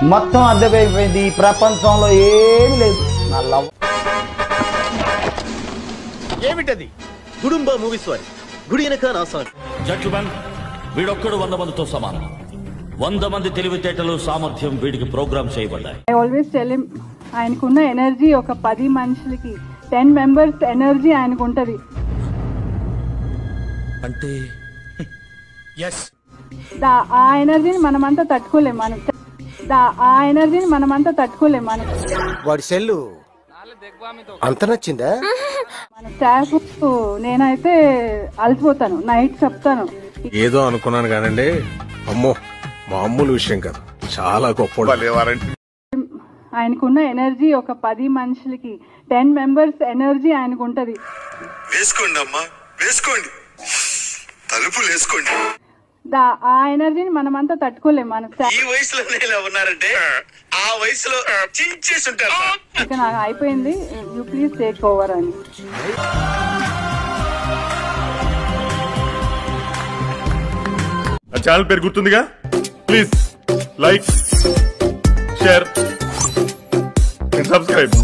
మొత్తం అద్దెపోయిపోయింది. ఈ ప్రపంచంలో ఏమీ లేదు. నా లవ్ ఏమిటది? గుడుంబ మూవీస్ వారి గుడి వెనక నా సాంగ్. జడ్జిమెన్, వీడొక్కడు 100 మందితో సమానం. 100 మంది తెలివితేటలు సామర్థ్యం వీడికి ప్రోగ్రామ్ చేయబడ్డాయి. ఐ ఆల్వేస్ టెల్ హిమ్, ఆయనకున్న ఎనర్జీ ఒక 10 మనుషులకి 10 మెంబర్స్ ఎనర్జీ ఆయనకు ఉంటది. అంటే ఆ ఎనర్జీని మనమంతా తట్టుకోలేం. ఆ ఎనర్జీని మనమంతా తట్టుకోలేం. వాడి సెల్లు అంత నచ్చిందా? మన స్టాఫ్ నేనైతే అలసిపోతాను. నైట్ చెప్తాను. ఏదో అనుకున్నాను కానండి, అమ్మో మామూలు విషయం కాదు, చాలా గొప్ప. ఆయనకున్న ఎనర్జీ ఒక 10 మనుషులకి 10 మెంబర్స్ ఎనర్జీ ఆయనకు ఉంటది. వేసుకోండి అమ్మా, వేసుకోండి, తలుపులు వేసుకోండి. ఆ ఎనర్జీని మనమంతా తట్టుకోలేం. ఈ వయసులో ఇలా ఉన్నారంటే ఆ వయసులో చించేసి ఉంటారు. ఇక నాకు అయిపోయింది, యూ ప్లీజ్ టేక్ ఓవర్ అని. ఛానల్ పేరు గుర్తుందిగా, please like, share and subscribe.